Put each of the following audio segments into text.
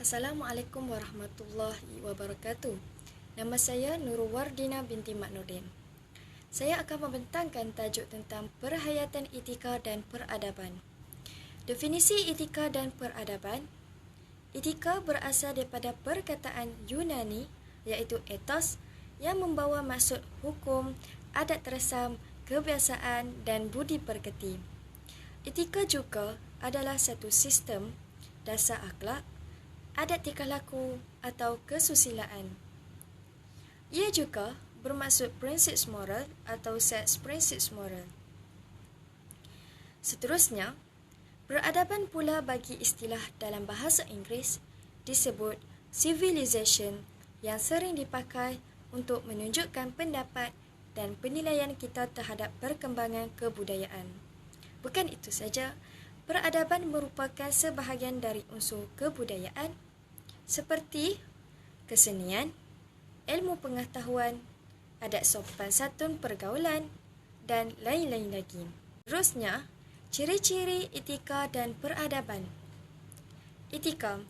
Assalamualaikum warahmatullahi wabarakatuh. Nama saya Nurul Wardina binti Mak Nurdin. Saya akan membentangkan tajuk tentang perhayatan etika dan peradaban. Definisi etika dan peradaban. Etika berasal daripada perkataan Yunani iaitu ethos yang membawa maksud hukum, adat tersam, kebiasaan dan budi pekerti. Etika juga adalah satu sistem dasar akhlak, adat tingkah laku atau kesusilaan. Ia juga bermaksud prinsip moral atau set prinsip moral. Seterusnya, peradaban pula bagi istilah dalam bahasa Inggeris disebut civilization yang sering dipakai untuk menunjukkan pendapat dan penilaian kita terhadap perkembangan kebudayaan. Bukan itu saja, peradaban merupakan sebahagian dari unsur kebudayaan seperti kesenian, ilmu pengetahuan, adat sopan santun pergaulan dan lain-lain lagi. Terusnya, ciri-ciri etika dan peradaban. Etika,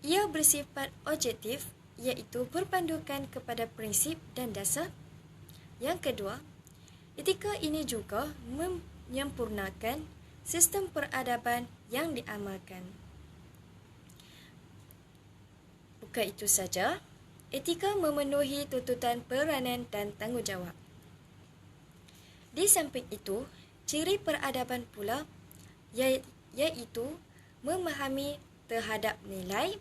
ia bersifat objektif iaitu berpandukan kepada prinsip dan dasar. Yang kedua, etika ini juga menyempurnakan sistem peradaban yang diamalkan. Bukan itu saja, etika memenuhi tuntutan peranan dan tanggungjawab. Di samping itu, ciri peradaban pula iaitu memahami terhadap nilai,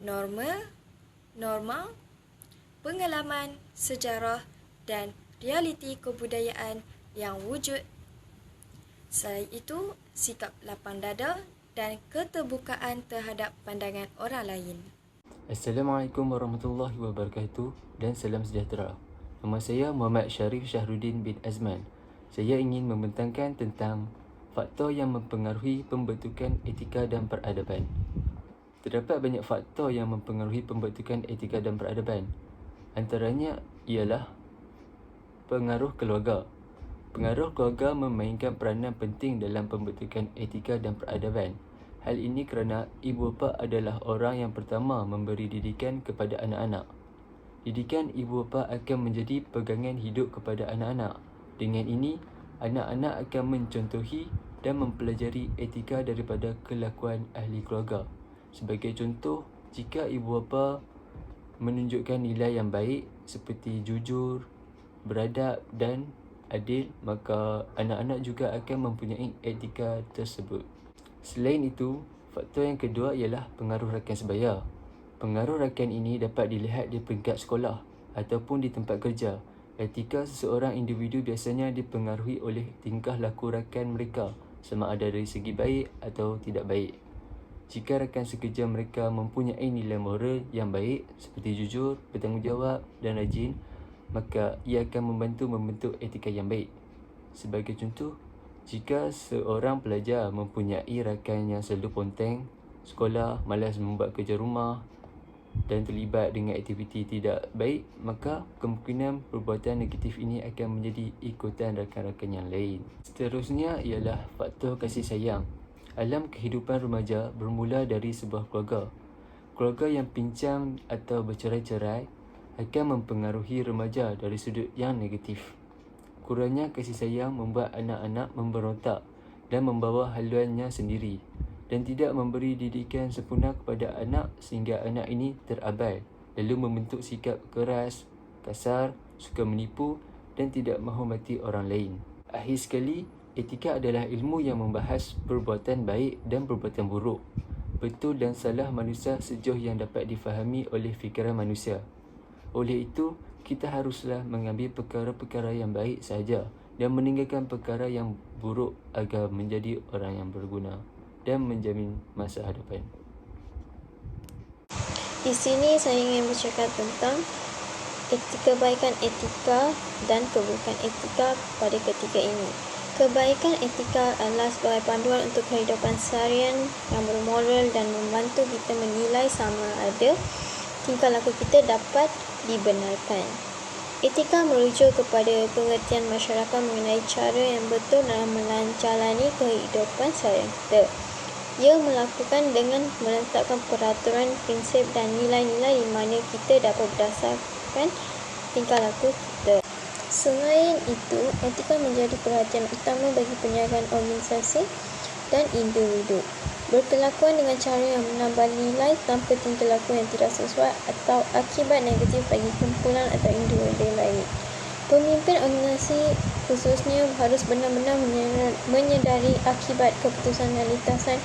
norma, pengalaman, sejarah dan realiti kebudayaan yang wujud. Selain itu, sikap lapang dada dan keterbukaan terhadap pandangan orang lain. Assalamualaikum warahmatullahi wabarakatuh dan salam sejahtera. Nama saya Muhammad Syarif Shahruddin bin Azman. Saya ingin membentangkan tentang faktor yang mempengaruhi pembentukan etika dan peradaban. Terdapat banyak faktor yang mempengaruhi pembentukan etika dan peradaban. Antaranya ialah pengaruh keluarga. Pengaruh keluarga memainkan peranan penting dalam pembentukan etika dan peradaban. Hal ini kerana ibu bapa adalah orang yang pertama memberi didikan kepada anak-anak. Didikan ibu bapa akan menjadi pegangan hidup kepada anak-anak. Dengan ini, anak-anak akan mencontohi dan mempelajari etika daripada kelakuan ahli keluarga. Sebagai contoh, jika ibu bapa menunjukkan nilai yang baik seperti jujur, beradab dan adil, maka anak-anak juga akan mempunyai etika tersebut. Selain itu, faktor yang kedua ialah pengaruh rakan sebaya. Pengaruh rakan ini dapat dilihat di peringkat sekolah ataupun di tempat kerja. Etika seseorang individu biasanya dipengaruhi oleh tingkah laku rakan mereka, sama ada dari segi baik atau tidak baik. Jika rakan sekerja mereka mempunyai nilai moral yang baik seperti jujur, bertanggungjawab dan rajin, maka ia akan membentuk etika yang baik. Sebagai contoh, jika seorang pelajar mempunyai rakan yang selalu ponteng sekolah, malas membuat kerja rumah dan terlibat dengan aktiviti tidak baik, maka kemungkinan perbuatan negatif ini akan menjadi ikutan rakan-rakan yang lain. Seterusnya ialah faktor kasih sayang. Alam kehidupan remaja bermula dari sebuah keluarga. Keluarga yang pincang atau bercerai-cerai akan mempengaruhi remaja dari sudut yang negatif. Kurangnya kasih sayang membuat anak-anak memberontak dan membawa haluannya sendiri dan tidak memberi didikan sempurna kepada anak sehingga anak ini terabai lalu membentuk sikap keras, kasar, suka menipu dan tidak menghormati orang lain. Akhir sekali, etika adalah ilmu yang membahas perbuatan baik dan perbuatan buruk, betul dan salah manusia sejauh yang dapat difahami oleh fikiran manusia. Oleh itu, kita haruslah mengambil perkara-perkara yang baik sahaja dan meninggalkan perkara yang buruk agar menjadi orang yang berguna dan menjamin masa hadapan. Di sini saya ingin bercakap tentang kebaikan etika dan keburukan etika pada ketika ini. Kebaikan etika adalah sebagai panduan untuk kehidupan seharian yang bermoral dan membantu kita menilai sama ada tingkah laku kita dapat dibenarkan. Etika merujuk kepada pengertian masyarakat mengenai cara yang betul dalam menjalani kehidupan seharian kita. Ia melakukan dengan menetapkan peraturan, prinsip dan nilai-nilai di mana kita dapat berdasarkan tingkah laku kita. Selain itu, etika menjadi perhatian utama bagi penjagaan organisasi dan individu. Berkelakuan dengan cara yang menambah nilai tanpa tingkah laku yang tidak sesuai atau akibat negatif bagi kumpulan atau individu lain. Pemimpin organisasi khususnya harus benar-benar menyedari akibat keputusan dan lintasan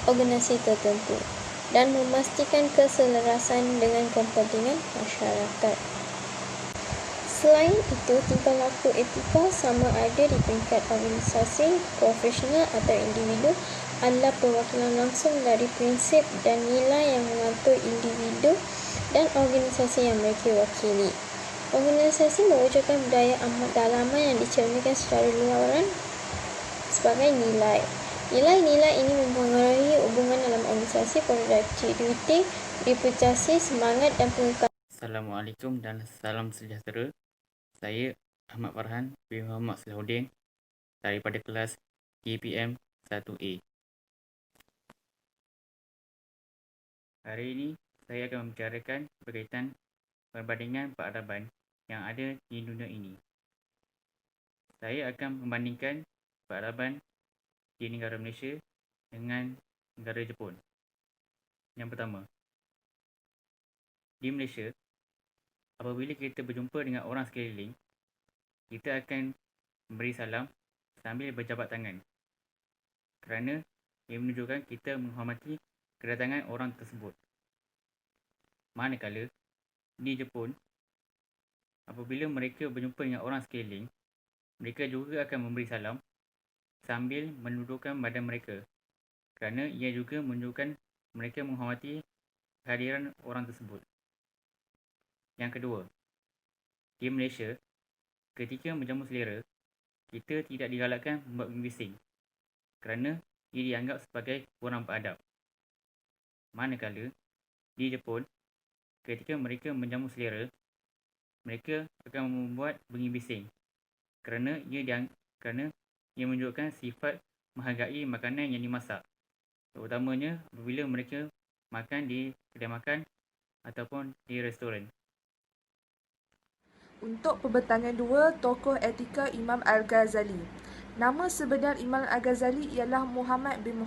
organisasi tertentu dan memastikan keselarasan dengan kepentingan masyarakat. Selain itu, tingkah laku etika sama ada di peringkat organisasi, profesional atau individu adalah perwakilan langsung dari prinsip dan nilai yang mengatur individu dan organisasi yang mereka wakili. Organisasi mewujudkan budaya amat dalaman yang dicerminkan secara luaran sebagai nilai. Nilai-nilai ini mempengaruhi hubungan dalam organisasi, produktiviti, reputasi, semangat dan pengekalan. Assalamualaikum dan salam sejahtera. Saya Ahmad Farhan bin Muhammad Salahuddin daripada kelas GPM 1A. Hari ini saya akan membicarakan berkaitan perbandingan peradaban yang ada di dunia ini. Saya akan membandingkan peradaban di negara Malaysia dengan negara Jepun. Yang pertama, di Malaysia, apabila kita berjumpa dengan orang sekeliling, kita akan memberi salam sambil berjabat tangan, kerana ia menunjukkan kita menghormati kedatangan orang tersebut. Manakala di Jepun, apabila mereka berjumpa dengan orang sekeliling, mereka juga akan memberi salam sambil menundukkan badan mereka, kerana ia juga menunjukkan mereka menghormati kehadiran orang tersebut. Yang kedua, di Malaysia, ketika menjamu selera, kita tidak digalakkan membuat bising, kerana ia dianggap sebagai kurang beradab. Manakala di Jepun, ketika mereka menjamu selera, mereka akan membuat bunyi bising, kerana ia menunjukkan sifat menghargai makanan yang dimasak, terutamanya apabila mereka makan di kedai makan ataupun di restoran. Untuk pembentangan 2, tokoh etika Imam Al-Ghazali. Nama sebenar Imam Al-Ghazali ialah Muhammad bin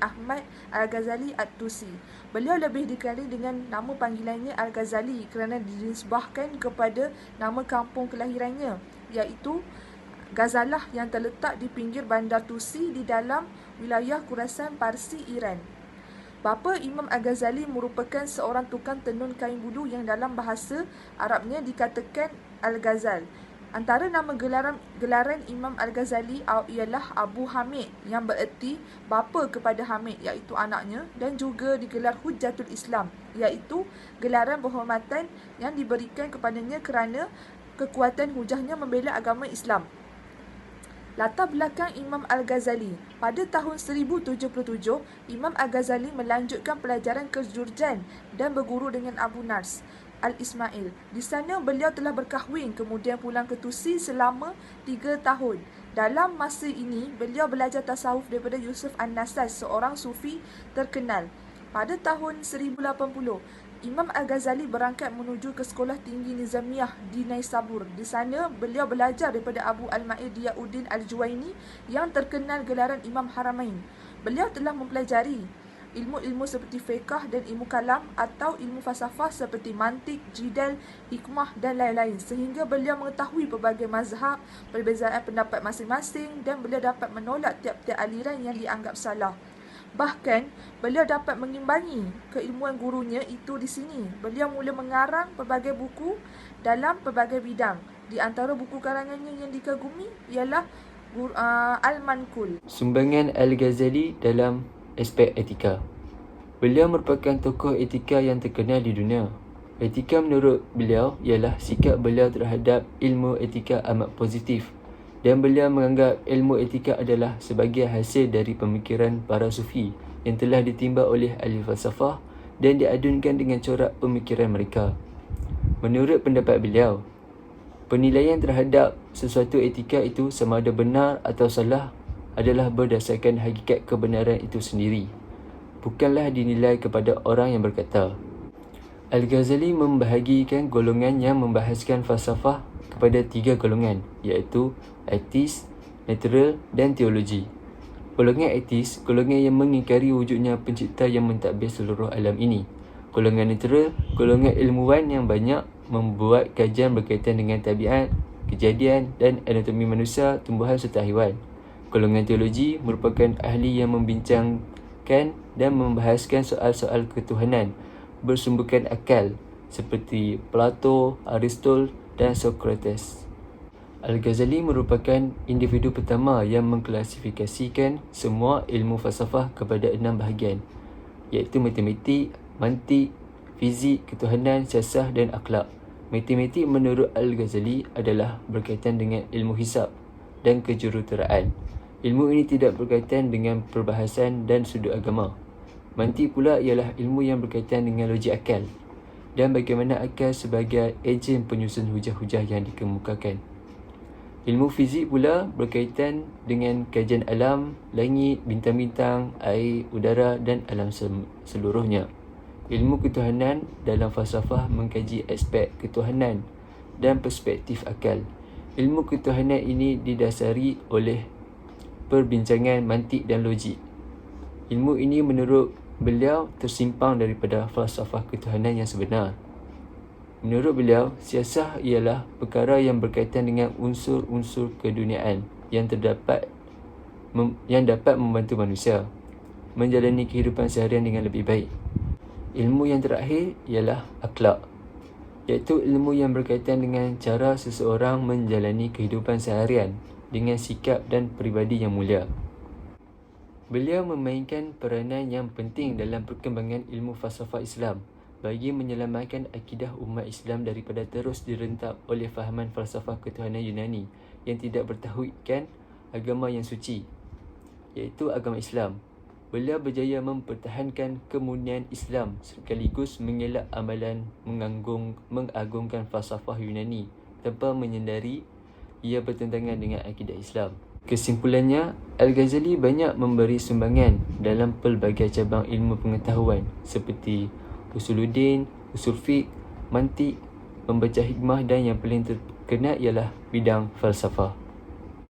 Ahmad Al-Ghazali At-Tusi. Beliau lebih dikenali dengan nama panggilannya Al-Ghazali kerana dinisbahkan kepada nama kampung kelahirannya, iaitu Ghazalah yang terletak di pinggir bandar Tusi di dalam wilayah Khurasan Parsi, Iran. Bapa Imam Al-Ghazali merupakan seorang tukang tenun kain bulu yang dalam bahasa Arabnya dikatakan Al-Ghazal. Antara nama gelaran Imam Al-Ghazali ialah Abu Hamid yang bererti bapa kepada Hamid, iaitu anaknya, dan juga digelar Hujjatul Islam, iaitu gelaran penghormatan yang diberikan kepadanya kerana kekuatan hujahnya membela agama Islam. Latar belakang Imam Al-Ghazali. Pada tahun 1077, Imam Al-Ghazali melanjutkan pelajaran ke Jurjan dan berguru dengan Abu Nars Al-Ismail. Di sana beliau telah berkahwin, kemudian pulang ke Tusi selama 3 tahun. Dalam masa ini, beliau belajar tasawuf daripada Yusuf An-Nasaj, seorang sufi terkenal. Pada tahun 1080, Imam Al-Ghazali berangkat menuju ke Sekolah Tinggi Nizamiyah di Naisabur. Di sana, beliau belajar daripada Abu Al-Ma'id Diyauddin Al-Juwaini yang terkenal gelaran Imam Haramain. Beliau telah mempelajari ilmu-ilmu seperti fiqh dan ilmu kalam atau ilmu falsafah seperti mantik, jidal, hikmah dan lain-lain, sehingga beliau mengetahui pelbagai mazhab, perbezaan pendapat masing-masing, dan beliau dapat menolak tiap-tiap aliran yang dianggap salah. Bahkan, beliau dapat mengimbangi keilmuan gurunya itu di sini. Beliau mula mengarang pelbagai buku dalam pelbagai bidang. Di antara buku karangannya yang dikagumi ialah Al-Manqul. Sumbangan Al-Ghazali dalam aspek etika. Beliau merupakan tokoh etika yang terkenal di dunia. Etika menurut beliau ialah sikap beliau terhadap ilmu etika amat positif, dan beliau menganggap ilmu etika adalah sebagai hasil dari pemikiran para sufi yang telah ditimba oleh ahli falsafah dan diadunkan dengan corak pemikiran mereka. Menurut pendapat beliau, penilaian terhadap sesuatu etika itu sama ada benar atau salah adalah berdasarkan hakikat kebenaran itu sendiri, bukanlah dinilai kepada orang yang berkata. Al-Ghazali membahagikan golongan yang membahaskan falsafah kepada 3 golongan, iaitu etis, natural dan teologi. Golongan etis, golongan yang mengingkari wujudnya pencipta yang mentadbir seluruh alam ini. Golongan natural, golongan ilmuwan yang banyak membuat kajian berkaitan dengan tabiat, kejadian dan anatomi manusia, tumbuhan serta haiwan. Golongan teologi merupakan ahli yang membincangkan dan membahaskan soal-soal ketuhanan bersumberkan akal seperti Plato, Aristotle dan Socrates. Al-Ghazali merupakan individu pertama yang mengklasifikasikan semua ilmu falsafah kepada 6 bahagian, iaitu matematik, mantik, fizik, ketuhanan, siasah dan akhlak. Matematik menurut Al-Ghazali adalah berkaitan dengan ilmu hisab dan kejuruteraan. Ilmu ini tidak berkaitan dengan perbahasan dan sudut agama. Mantik pula ialah ilmu yang berkaitan dengan logik akal dan bagaimana akal sebagai ejen penyusun hujah-hujah yang dikemukakan. Ilmu fizik pula berkaitan dengan kajian alam, langit, bintang-bintang, air, udara dan alam seluruhnya. Ilmu ketuhanan dalam falsafah mengkaji aspek ketuhanan dan perspektif akal. Ilmu ketuhanan ini didasari oleh perbincangan mantik dan logik. Ilmu ini menurut beliau tersimpang daripada falsafah ketuhanan yang sebenar. Menurut beliau, siasah ialah perkara yang berkaitan dengan unsur-unsur keduniaan yang dapat membantu manusia menjalani kehidupan seharian dengan lebih baik. Ilmu yang terakhir ialah akhlak, iaitu ilmu yang berkaitan dengan cara seseorang menjalani kehidupan seharian dengan sikap dan peribadi yang mulia. Beliau memainkan peranan yang penting dalam perkembangan ilmu falsafah Islam bagi menyelamatkan akidah umat Islam daripada terus direntap oleh fahaman falsafah ketuhanan Yunani yang tidak bertauhidkan agama yang suci, iaitu agama Islam. Beliau berjaya mempertahankan kemurnian Islam sekaligus mengelak amalan mengagungkan falsafah Yunani tanpa menyedari ia bertentangan dengan akidah Islam. Kesimpulannya, Al-Ghazali banyak memberi sumbangan dalam pelbagai cabang ilmu pengetahuan seperti usuluddin, usul fiqh, mantik, membaca hikmah dan yang paling terkenal ialah bidang falsafah.